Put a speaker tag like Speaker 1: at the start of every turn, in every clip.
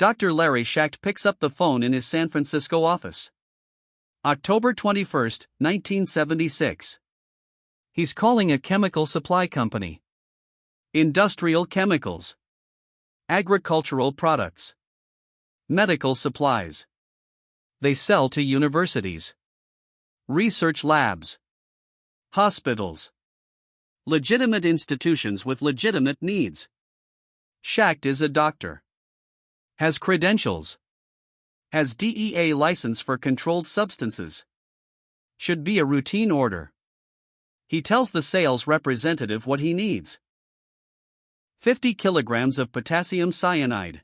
Speaker 1: Dr. Larry Schacht picks up the phone in his San Francisco office. October 21, 1976. He's calling a chemical supply company. Industrial chemicals. Agricultural products. Medical supplies. They sell to universities. Research labs. Hospitals. Legitimate institutions with legitimate needs. Schacht is a doctor. Has credentials. Has DEA license for controlled substances. Should be a routine order. He tells the sales representative what he needs. 50 kilograms of potassium cyanide.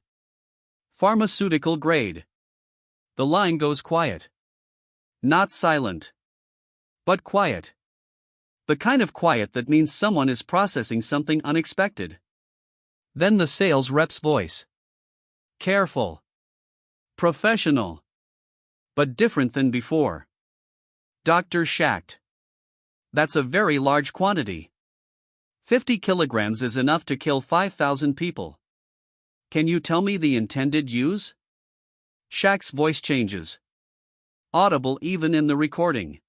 Speaker 1: Pharmaceutical grade. The line goes quiet. Not silent. But quiet. The kind of quiet that means someone is processing something unexpected. Then the sales rep's voice. Careful. Professional. But different than before. Dr. Schacht. That's a very large quantity. 50 kilograms is enough to kill 5,000 people. Can you tell me the intended use? Schacht's voice changes. Audible even in the recording.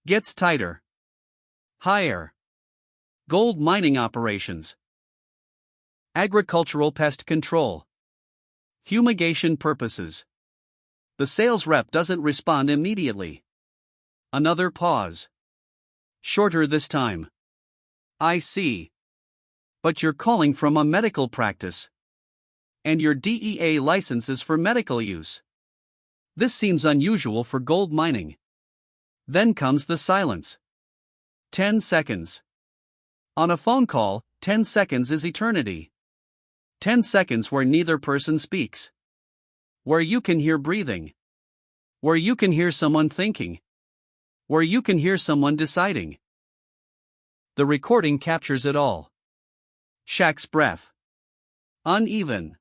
Speaker 1: Gets tighter. Higher. Gold mining operations. Agricultural pest control. Fumigation purposes. The sales rep doesn't respond immediately. Another pause. Shorter this time. I see. But you're calling from a medical practice. And your DEA license is for medical use. This seems unusual for gold mining. Then comes the silence. 10 seconds. On a phone call, 10 seconds is eternity. 10 seconds where neither person speaks. Where you can hear breathing. Where you can hear someone thinking. Where you can hear someone deciding. The recording captures it all. Schacht's breath. Uneven.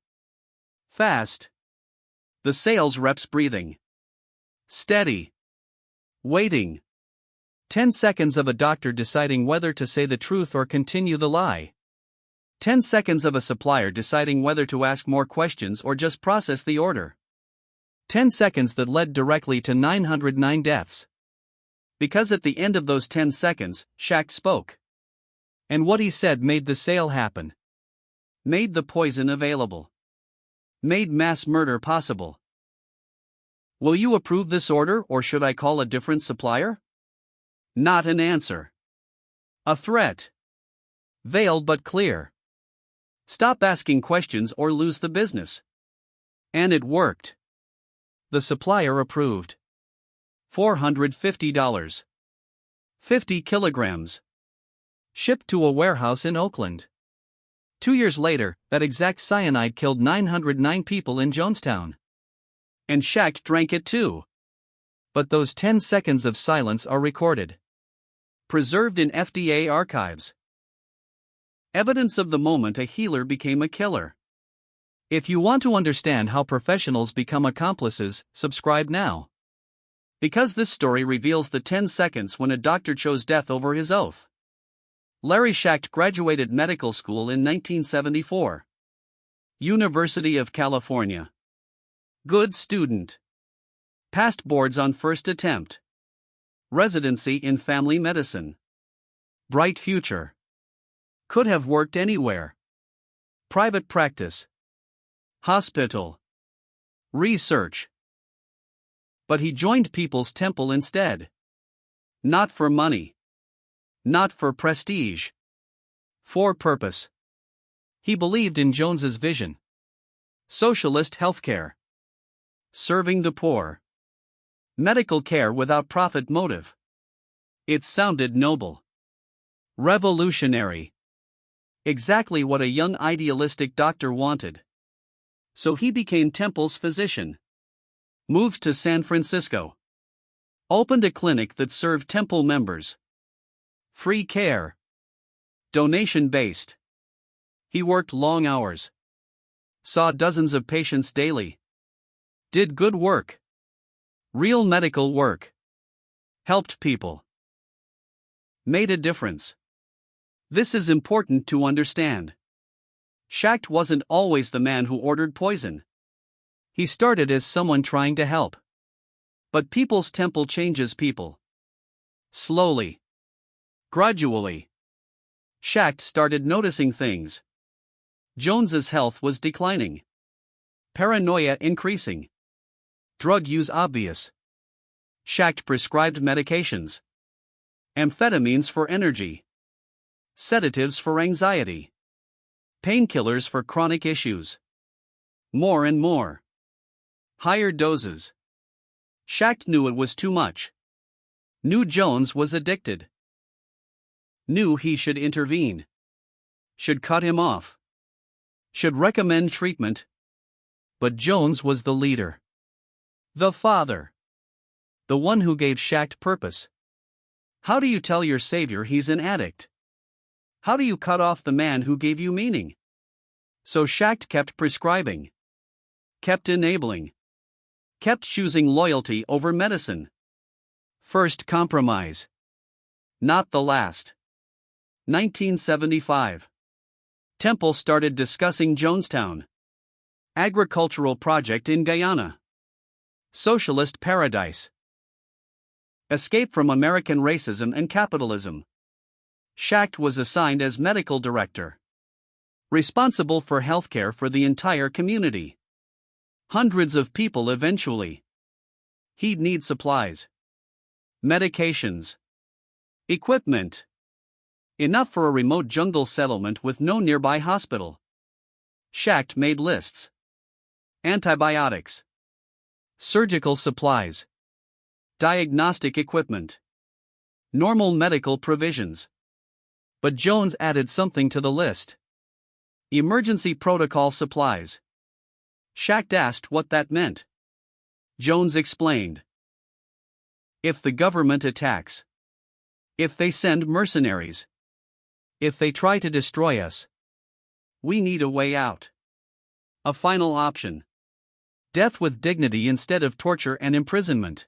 Speaker 1: Fast. The sales rep's breathing. Steady. Waiting. 10 seconds of a doctor deciding whether to say the truth or continue the lie. 10 seconds of a supplier deciding whether to ask more questions or just process the order. 10 seconds that led directly to 909 deaths. Because at the end of those 10 seconds, Schacht spoke. And what he said made the sale happen. Made the poison available. Made mass murder possible. Will you approve this order or should I call a different supplier? Not an answer. A threat. Veiled but clear. Stop asking questions or lose the business. And it worked. The supplier approved. $450. 50 kilograms. Shipped to a warehouse in Oakland. 2 years later, that exact cyanide killed 909 people in Jonestown. And Schacht drank it too. But those 10 seconds of silence are recorded. Preserved in FDA archives. Evidence of the moment a healer became a killer. If you want to understand how professionals become accomplices, subscribe now. Because this story reveals the 10 seconds when a doctor chose death over his oath. Larry Schacht graduated medical school in 1974. University of California. Good student. Passed boards on first attempt. Residency in family medicine. Bright future. Could have worked anywhere. Private practice. Hospital. Research. But he joined People's Temple instead. Not for money. Not for prestige. For purpose. He believed in Jones's vision. Socialist healthcare. Serving the poor. Medical care without profit motive. It sounded noble. Revolutionary. Exactly what a young idealistic doctor wanted. So he became Temple's physician. Moved to San Francisco. Opened a clinic that served Temple members. Free care. Donation-based. He worked long hours. Saw dozens of patients daily. Did good work. Real medical work. Helped people. Made a difference. This is important to understand. Schacht wasn't always the man who ordered poison. He started as someone trying to help. But People's Temple changes people. Slowly. Gradually. Schacht started noticing things. Jones's health was declining. Paranoia increasing. Drug use obvious. Schacht prescribed medications. Amphetamines for energy. Sedatives for anxiety. Painkillers for chronic issues. More and more. Higher doses. Schacht knew it was too much. Knew Jones was addicted. Knew he should intervene. Should cut him off. Should recommend treatment. But Jones was the leader. The father. The one who gave Schacht purpose. How do you tell your savior he's an addict? How do you cut off the man who gave you meaning? So Schacht kept prescribing. Kept enabling. Kept choosing loyalty over medicine. First compromise. Not the last. 1975. Temple started discussing Jonestown. Agricultural project in Guyana. Socialist paradise. Escape from American racism and capitalism. Schacht was assigned as medical director. Responsible for healthcare for the entire community. Hundreds of people eventually. He'd need supplies. Medications. Equipment. Enough for a remote jungle settlement with no nearby hospital. Schacht made lists. Antibiotics. Surgical supplies. Diagnostic equipment. Normal medical provisions. But Jones added something to the list. Emergency protocol supplies. Schacht asked what that meant. Jones explained. If the government attacks. If they send mercenaries. If they try to destroy us. We need a way out. A final option. Death with dignity instead of torture and imprisonment.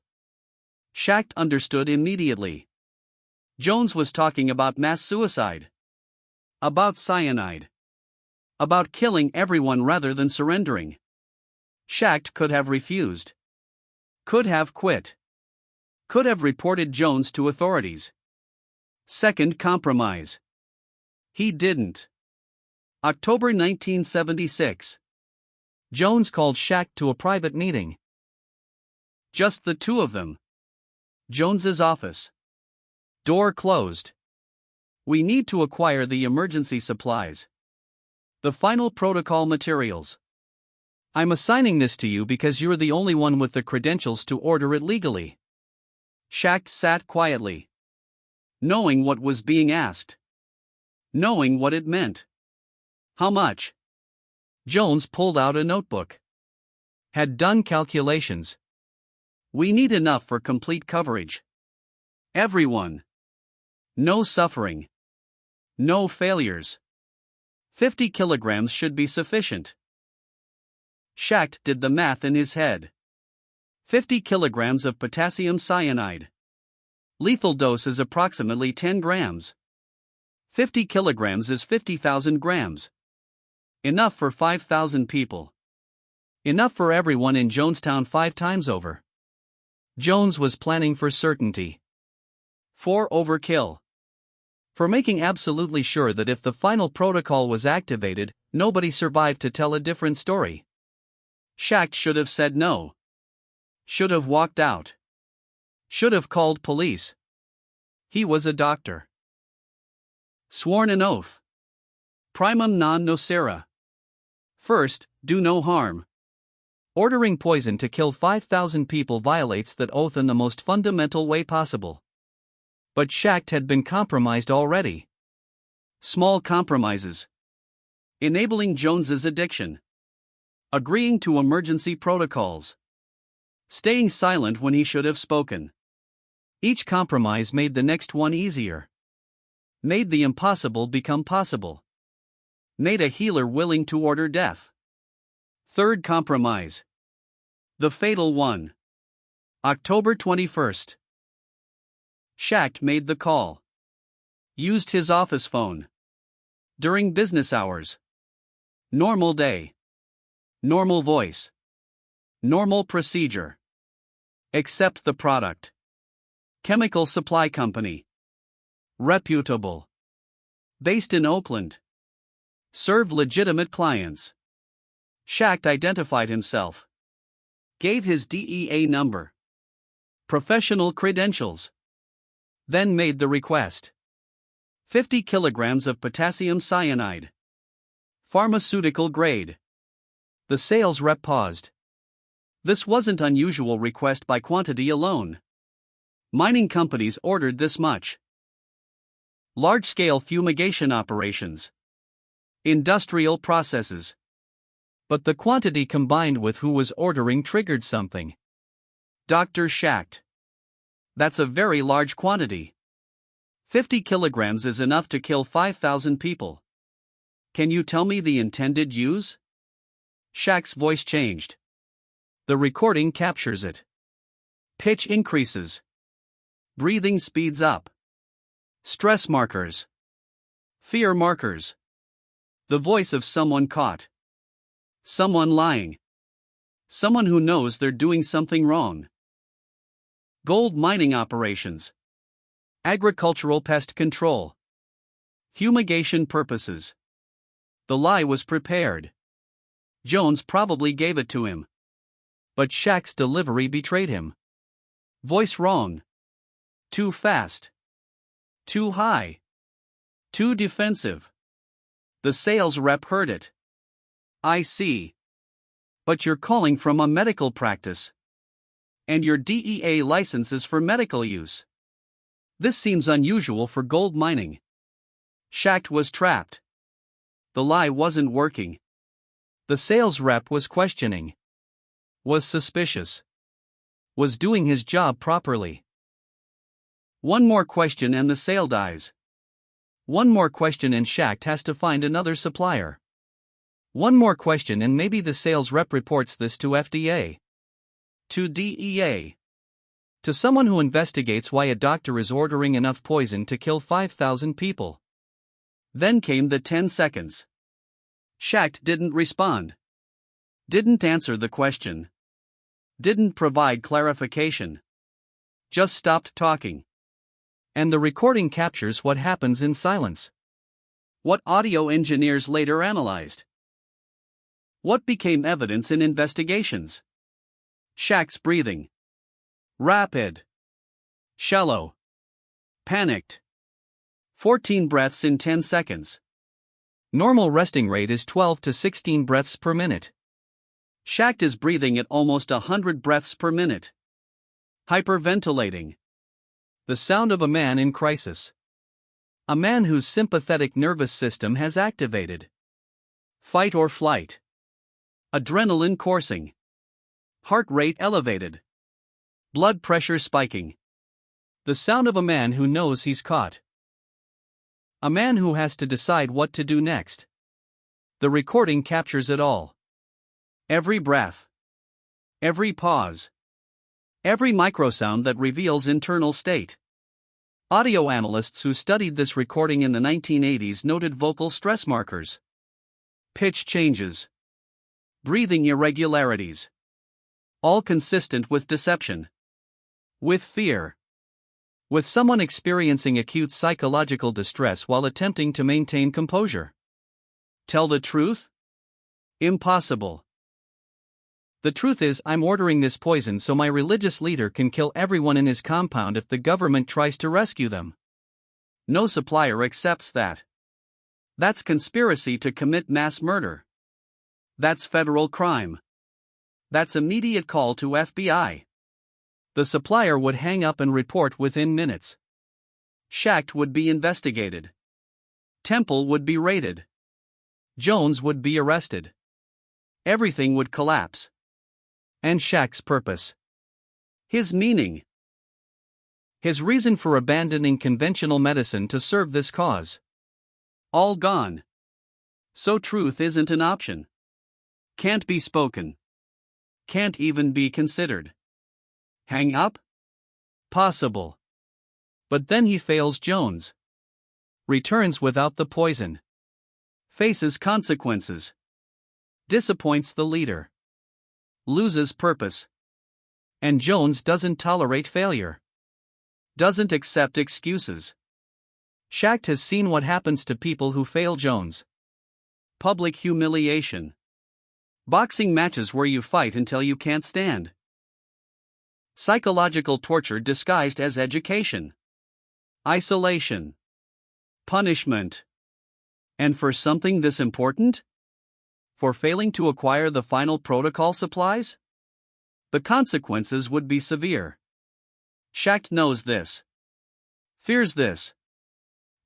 Speaker 1: Schacht understood immediately. Jones was talking about mass suicide. About cyanide. About killing everyone rather than surrendering. Schacht could have refused. Could have quit. Could have reported Jones to authorities. Second compromise. He didn't. October 1976. Jones called Schacht to a private meeting. Just the two of them. Jones's office. Door closed. We need to acquire the emergency supplies. The final protocol materials. I'm assigning this to you because you're the only one with the credentials to order it legally. Schacht sat quietly. Knowing what was being asked. Knowing what it meant. How much? Jones pulled out a notebook. Had done calculations. We need enough for complete coverage. Everyone. No suffering. No failures. 50 kilograms should be sufficient. Schacht did the math in his head. 50 kilograms of potassium cyanide. Lethal dose is approximately 10 grams. 50 kilograms is 50,000 grams. Enough for 5,000 people. Enough for everyone in Jonestown 5 times over. Jones was planning for certainty. For overkill. For making absolutely sure that if the final protocol was activated, nobody survived to tell a different story. Schacht should have said no. Should have walked out. Should have called police. He was a doctor. Sworn an oath. Primum non nocere. First, do no harm. Ordering poison to kill 5,000 people violates that oath in the most fundamental way possible. But Schacht had been compromised already. Small compromises. Enabling Jones's addiction. Agreeing to emergency protocols. Staying silent when he should have spoken. Each compromise made the next one easier. Made the impossible become possible. Made a healer willing to order death. Third compromise. The fatal one. October 21st. Schacht made the call. Used his office phone. During business hours. Normal day. Normal voice. Normal procedure. Accept the product. Chemical supply company. Reputable. Based in Oakland. Serve legitimate clients. Schacht identified himself. Gave his DEA number. Professional credentials. Then made the request. 50 kilograms of potassium cyanide. Pharmaceutical grade. The sales rep paused. This wasn't unusual request by quantity alone. Mining companies ordered this much. Large-scale fumigation operations. Industrial processes. But the quantity combined with who was ordering triggered something. Dr. Schacht. That's a very large quantity. 50 kilograms is enough to kill 5,000 people. Can you tell me the intended use? Schacht's voice changed. The recording captures it. Pitch increases. Breathing speeds up. Stress markers. Fear markers. The voice of someone caught. Someone lying. Someone who knows they're doing something wrong. Gold mining operations. Agricultural pest control. Fumigation purposes. The lie was prepared. Jones probably gave it to him. But Schacht's delivery betrayed him. Voice wrong. Too fast. Too high. Too defensive. The sales rep heard it. I see. But you're calling from a medical practice. And your DEA license is for medical use. This seems unusual for gold mining. Schacht was trapped. The lie wasn't working. The sales rep was questioning. Was suspicious. Was doing his job properly. One more question and the sale dies. One more question and Schacht has to find another supplier. One more question and maybe the sales rep reports this to FDA. To DEA. To someone who investigates why a doctor is ordering enough poison to kill 5,000 people. Then came the 10 seconds. Schacht didn't respond. Didn't answer the question. Didn't provide clarification. Just stopped talking. And the recording captures what happens in silence. What audio engineers later analyzed. What became evidence in investigations? Schacht's breathing. Rapid. Shallow. Panicked. 14 breaths in 10 seconds. Normal resting rate is 12 to 16 breaths per minute. Schacht is breathing at almost 100 breaths per minute. Hyperventilating. The sound of a man in crisis. A man whose sympathetic nervous system has activated. Fight or flight. Adrenaline coursing. Heart rate elevated. Blood pressure spiking. The sound of a man who knows he's caught. A man who has to decide what to do next. The recording captures it all. Every breath. Every pause. Every microsound that reveals internal state. Audio analysts who studied this recording in the 1980s noted vocal stress markers. Pitch changes. Breathing irregularities. All consistent with deception. With fear. With someone experiencing acute psychological distress while attempting to maintain composure. Tell the truth? Impossible. The truth is, I'm ordering this poison so my religious leader can kill everyone in his compound if the government tries to rescue them. No supplier accepts that. That's conspiracy to commit mass murder. That's federal crime. That's immediate call to FBI. The supplier would hang up and report within minutes. Schacht would be investigated. Temple would be raided. Jones would be arrested. Everything would collapse. And Schacht's purpose. His meaning. His reason for abandoning conventional medicine to serve this cause. All gone. So truth isn't an option. Can't be spoken. Can't even be considered. Hang up? Possible. But then he fails Jones. Returns without the poison. Faces consequences. Disappoints the leader. loses purpose. And Jones doesn't tolerate failure. Doesn't accept excuses. Schacht has seen what happens to people who fail Jones. Public humiliation. Boxing matches where you fight until you can't stand. Psychological torture disguised as education. Isolation. Punishment. And for something this important? For failing to acquire the final protocol supplies? The consequences would be severe. Schacht knows this. Fears this.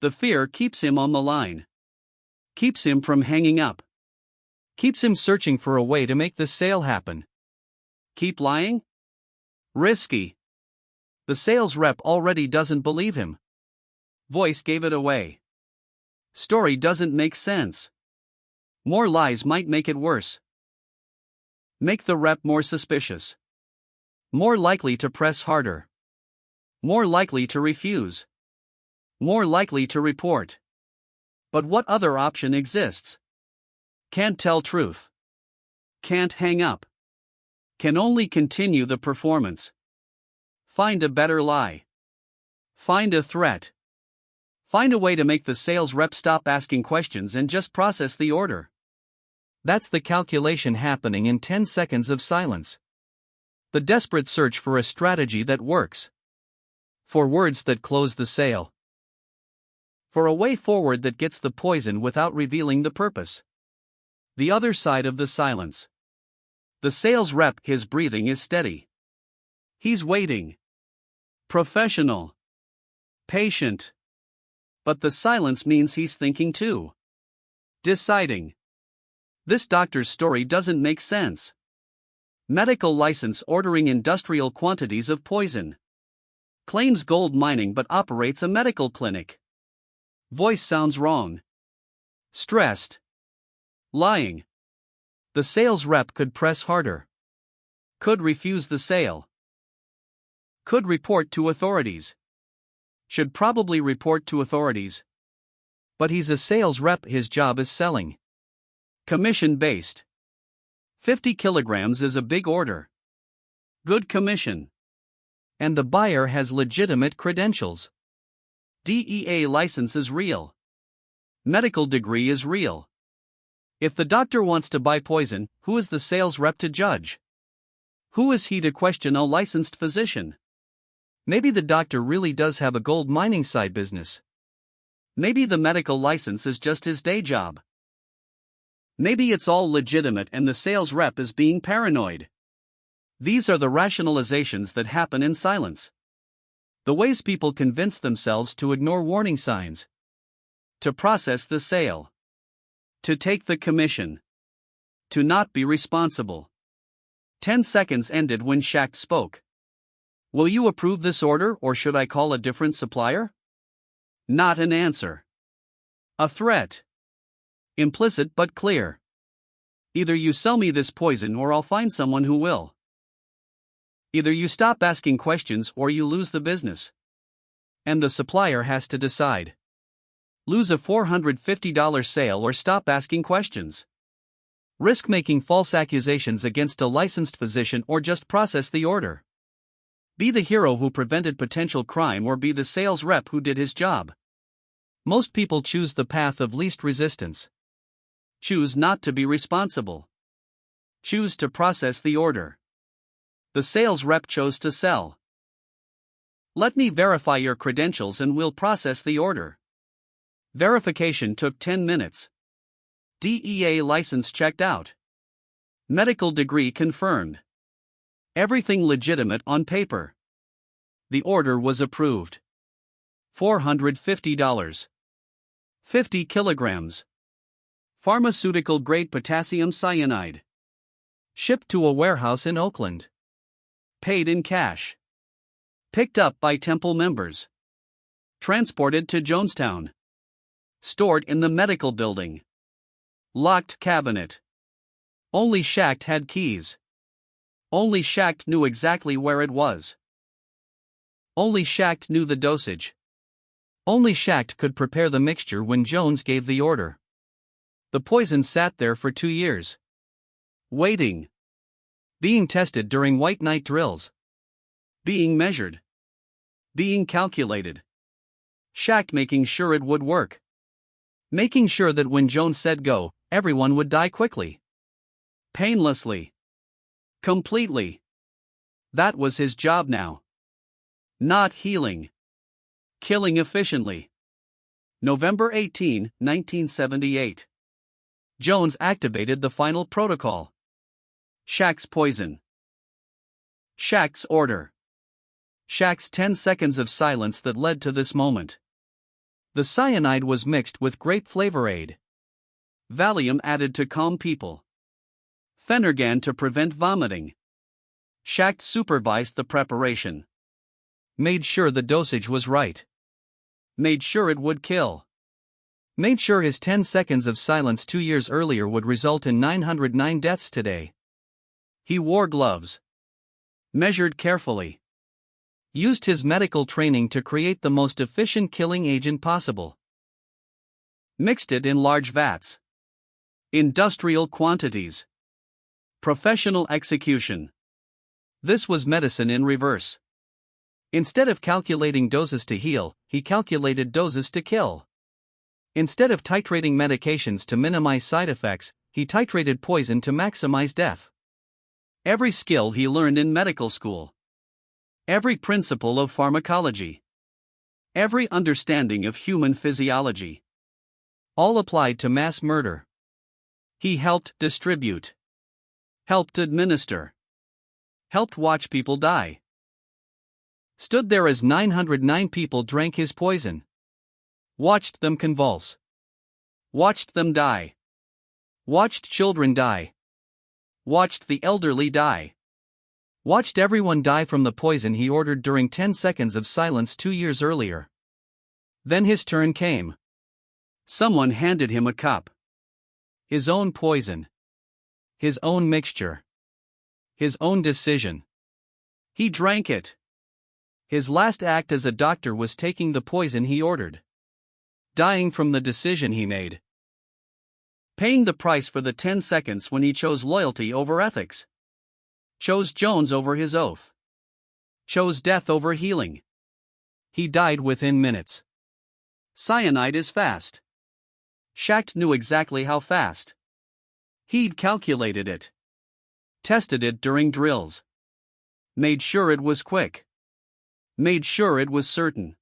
Speaker 1: The fear keeps him on the line. Keeps him from hanging up. Keeps him searching for a way to make the sale happen. Keep lying? Risky. The sales rep already doesn't believe him. Voice gave it away. Story doesn't make sense. More lies might make it worse. Make the rep more suspicious. More likely to press harder. More likely to refuse. More likely to report. But what other option exists? Can't tell truth. Can't hang up. Can only continue the performance. Find a better lie. Find a threat. Find a way to make the sales rep stop asking questions and just process the order. That's the calculation happening in 10 seconds of silence. The desperate search for a strategy that works. For words that close the sale. For a way forward that gets the poison without revealing the purpose. The other side of the silence. The sales rep, his breathing is steady. He's waiting. Professional. Patient. But the silence means he's thinking too. Deciding. This doctor's story doesn't make sense. Medical license ordering industrial quantities of poison. Claims gold mining but operates a medical clinic. Voice sounds wrong. Stressed. Lying. The sales rep could press harder. Could refuse the sale. Could report to authorities. Should probably report to authorities. But he's a sales rep, his job is selling. Commission-based. 50 kilograms is a big order. Good commission. And the buyer has legitimate credentials. DEA license is real. Medical degree is real. If the doctor wants to buy poison, who is the sales rep to judge? Who is he to question a licensed physician? Maybe the doctor really does have a gold mining side business. Maybe the medical license is just his day job. Maybe it's all legitimate and the sales rep is being paranoid. These are the rationalizations that happen in silence. The ways people convince themselves to ignore warning signs. To process the sale. To take the commission. To not be responsible. 10 seconds ended when Schacht spoke. Will you approve this order or should I call a different supplier? Not an answer. A threat. Implicit but clear. Either you sell me this poison or I'll find someone who will. Either you stop asking questions or you lose the business. And the supplier has to decide. Lose a $450 sale or stop asking questions. Risk making false accusations against a licensed physician or just process the order. Be the hero who prevented potential crime or be the sales rep who did his job. Most people choose the path of least resistance. Choose not to be responsible. Choose to process the order. The sales rep chose to sell. Let me verify your credentials and we'll process the order. Verification took 10 minutes. DEA license checked out. Medical degree confirmed. Everything legitimate on paper. The order was approved. $450. 50 kilograms. Pharmaceutical grade potassium cyanide. Shipped to a warehouse in Oakland. Paid in cash. Picked up by Temple members. Transported to Jonestown. Stored in the medical building. Locked cabinet. Only Schacht had keys. Only Schacht knew exactly where it was. Only Schacht knew the dosage. Only Schacht could prepare the mixture when Jones gave the order. The poison sat there for 2 years. Waiting. Being tested during white night drills. Being measured. Being calculated. Schacht making sure it would work. Making sure that when Jones said go, everyone would die quickly. Painlessly. Completely. That was his job now. Not healing. Killing efficiently. November 18, 1978. Jones activated the final protocol. Schacht's poison. Schacht's order. Schacht's 10 seconds of silence that led to this moment. The cyanide was mixed with grape flavor aid. Valium added to calm people. Phenergan to prevent vomiting. Schacht supervised the preparation. Made sure the dosage was right. Made sure it would kill. Made sure his 10 seconds of silence 2 years earlier would result in 909 deaths today. He wore gloves. Measured carefully. Used his medical training to create the most efficient killing agent possible. Mixed it in large vats. Industrial quantities. Professional execution. This was medicine in reverse. Instead of calculating doses to heal, he calculated doses to kill. Instead of titrating medications to minimize side effects, he titrated poison to maximize death. Every skill he learned in medical school. Every principle of pharmacology. Every understanding of human physiology. All applied to mass murder. He helped distribute. Helped administer. Helped watch people die. Stood there as 909 people drank his poison. Watched them convulse. Watched them die. Watched children die. Watched the elderly die. Watched everyone die from the poison he ordered during 10 seconds of silence 2 years earlier. Then his turn came. Someone handed him a cup. His own poison. His own mixture. His own decision. He drank it. His last act as a doctor was taking the poison he ordered. Dying from the decision he made. Paying the price for the 10 seconds when he chose loyalty over ethics. Chose Jones over his oath. Chose death over healing. He died within minutes. Cyanide is fast. Schacht knew exactly how fast. He'd calculated it. Tested it during drills. Made sure it was quick. Made sure it was certain.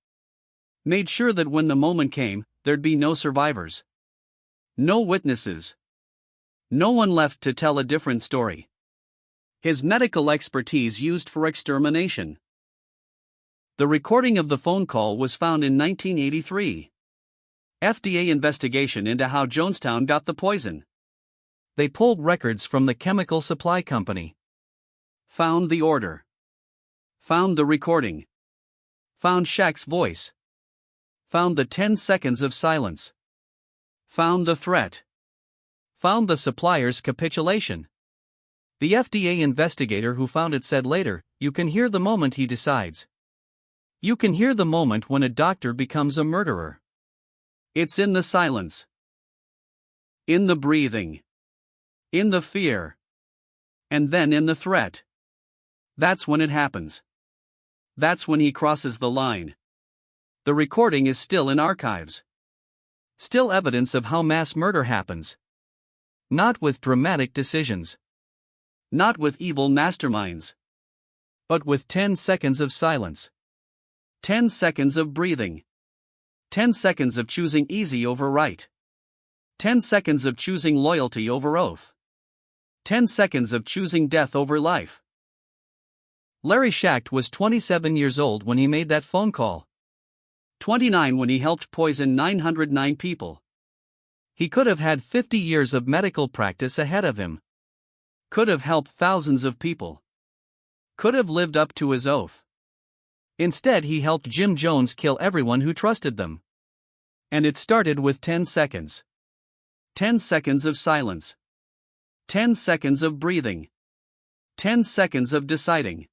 Speaker 1: Made sure that when the moment came, there'd be no survivors. No witnesses. No one left to tell a different story. His medical expertise used for extermination. The recording of the phone call was found in 1983. FDA investigation into how Jonestown got the poison. They pulled records from the chemical supply company. Found the order. Found the recording. Found Schacht's voice. Found the 10 seconds of silence. Found the threat. Found the supplier's capitulation. The FDA investigator who found it said later, "You can hear the moment he decides. You can hear the moment when a doctor becomes a murderer. It's in the silence. In the breathing. In the fear. And then in the threat. That's when it happens. That's when he crosses the line." The recording is still in archives. Still evidence of how mass murder happens. Not with dramatic decisions. Not with evil masterminds. But with 10 seconds of silence. 10 seconds of breathing. 10 seconds of choosing easy over right. 10 seconds of choosing loyalty over oath. 10 seconds of choosing death over life. Larry Schacht was 27 years old when he made that phone call. 29 when he helped poison 909 people. He could have had 50 years of medical practice ahead of him. Could have helped thousands of people. Could have lived up to his oath. Instead, he helped Jim Jones kill everyone who trusted them. And it started with 10 seconds. 10 seconds of silence. 10 seconds of breathing. 10 seconds of deciding.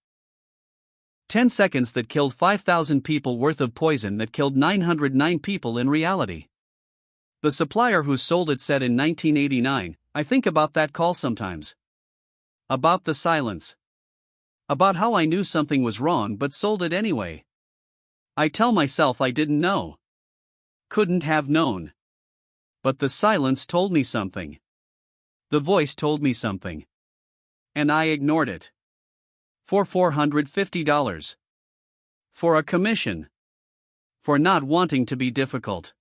Speaker 1: 10 seconds that killed 5,000 people worth of poison that killed 909 people in reality. The supplier who sold it said in 1989, "I think about that call sometimes. About the silence. About how I knew something was wrong but sold it anyway. I tell myself I didn't know. Couldn't have known. But the silence told me something. The voice told me something. And I ignored it. For $450. For a commission. For not wanting to be difficult.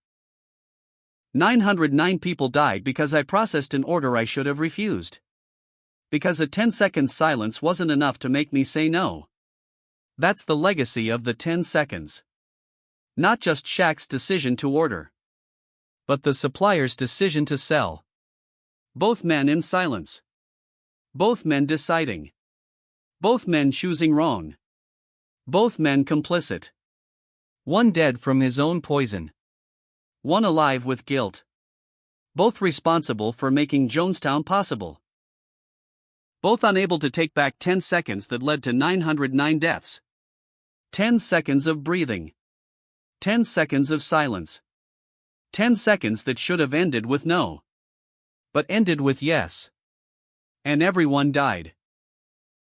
Speaker 1: 909 people died because I processed an order I should have refused. Because a 10-second silence wasn't enough to make me say no. That's the legacy of the 10 seconds. Not just Schacht's decision to order, but the supplier's decision to sell. Both men in silence. Both men deciding. Both men choosing wrong. Both men complicit. One dead from his own poison. One alive with guilt. Both responsible for making Jonestown possible. Both unable to take back 10 seconds that led to 909 deaths. 10 seconds of breathing. 10 seconds of silence. 10 seconds that should have ended with no. But ended with yes. And everyone died.